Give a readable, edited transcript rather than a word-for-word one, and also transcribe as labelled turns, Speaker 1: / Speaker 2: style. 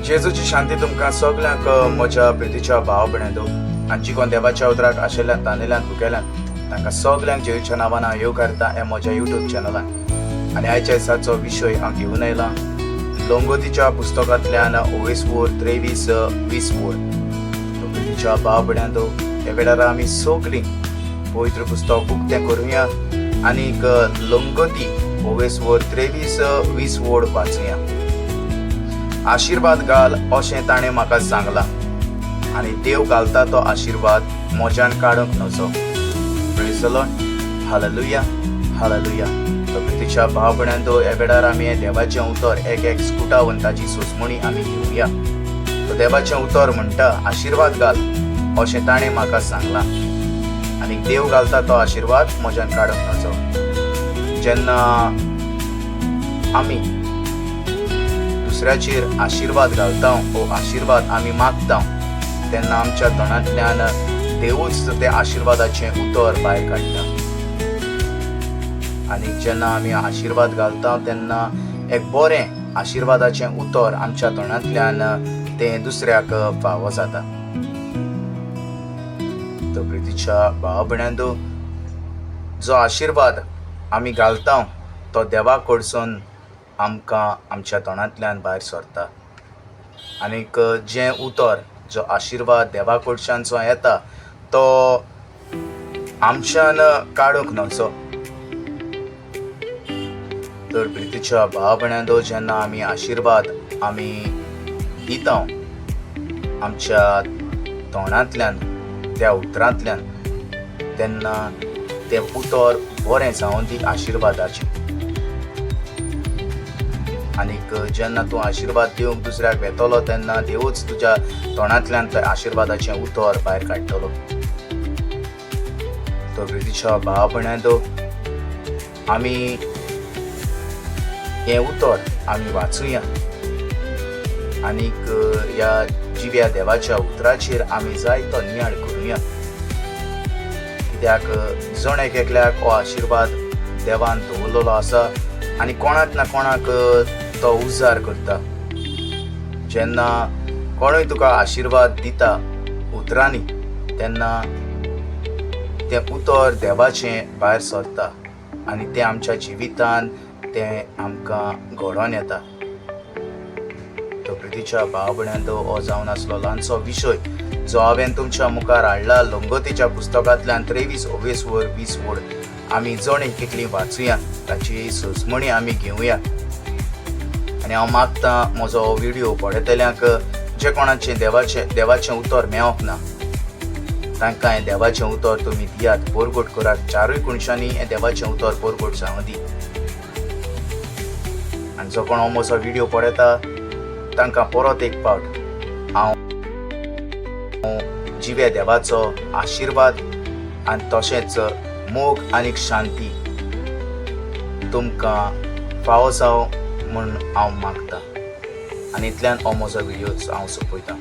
Speaker 1: जेजूची शांती तुमकां सगळ्यांक म्हज्या प्रितीच्या भाव भयणींनो आनी कोण देवाच्या उतराक आशिल्ल्यान तांदल्यान भुकेल्यान तांकां सगळ्यांक जेजूच्या नांवान हांव येव करता हे म्हज्या यूट्यूब चॅनलान। आनी आयच्या दिसाचो विशय हांव घेवन आयलां लोंगोतीच्या पुस्तकांतल्यान 23:23-20 प्रितीच्या भाव भयणींनो हे वेळार आमी सगळीं पवित्र पुस्तक उक्तें करुया आनीक लोंगोती 23:23-20 वाचुया। आशीर्वाद घाल अशें ताणें म्हाका सांगलां आनी देव घालता तो आशीर्वाद मोज्यान काडूंक नजो। Praise the Lord, hallelujah hallelujah. तो प्रितीच्या भाव भयणींनो ह्या वेळार आमी देवाचें उतर एक स्कुटावंताची सोसमणी आमी घेवया। तो देवाचें उतर म्हणटा आशीर्वाद घाल अशें ताणें म्हाका सांगलां आनी देव घालता तो आशीर्वाद मोज्यान काडूंक नजो। जेन्ना आमी दुसऱ्याचेर आशीर्वाद घालता हो आशीर्वाद आमी मागता तेन्ना आमच्या तोंडांतल्यान देवूच ते आशीर्वादाचें उतर भायर काडटा। आनी जेन्ना आमी आशीर्वाद घालता तेन्ना एक बरें आशीर्वादाचें उतर आमच्या तोंडांतल्यान तें दुसऱ्याक फावो जाता। तो प्रितीच्या भाव भयणींनो जो आशीर्वाद आमी घालता तो देवा कडसून आमकां आमच्या तोंडांतल्यान भायर सरता आनीक जें उतर जो आशीर्वाद देवा कडच्यान जो येता तो आमच्यान काडूंक नजो। तर प्रितीच्या भाव भयणींनो जेन्ना आमी आशीर्वाद आमी दिता आमच्या तोंडांतल्यान त्या उतरांतल्यान तेन्ना तें उतर बरें जावन ती आशीर्वादाचें। आनीक जेन्ना तूं आशीर्वाद दिवंक दुसऱ्याक वेतलो तेन्ना देवूच तुज्या तोंडांतल्यान त्या आशीर्वादाचें उतर भायर काडटलो। तो प्रितीच्या भाव भयणींनो आमी हें उतर आमी वाचुया आनीक ह्या जिव्या देवाच्या उतराचेर आमी जायतो नियाळ करुया कित्याक जण एकल्याक हो आशीर्वाद देवान दवरलेलो आसा आनी कोणाक ना कोणाक तो उजार करता। जेन्ना कोणूय तुका आशीर्वाद दिता उतरांनी तेन्ना तें उतर देवाचें भायर सरता आनी तें आमच्या जिवितान तें आमकां घडोवन येता। तो प्रितीच्या भाव भयणींनो हो जावन आसलो ल्हानसो विशय जो हांवें तुमच्या मुखार हाडला लोंगोतीच्या पुस्तकांतल्यान 23:23-20 आमी जण एकली वाचुया ताची सोसमणी आमी घेवया। आनी हांव मागतां म्हजो हो व्हिडिओ पळयतल्यांक जे कोणाचें देवाचें उतर मेळोंक ना तांकां हें देवाचें उतर तुमी दियात, पोरगोट करात। चारूय कोणशांनी हें देवाचें उतर पोरगोट जावं दी। आनी जो कोण हो म्हजो व्हिडिओ पळयता तांकां परत एक फावट हांव जिवे देवाचो आशीर्वाद आनी तशेंच मोग आनीक शांती तुमकां फावो जावं म्हूण हांव मागतां आनी इतल्यान हो म्हजो व्हिडिओ हांव सोंपयतां।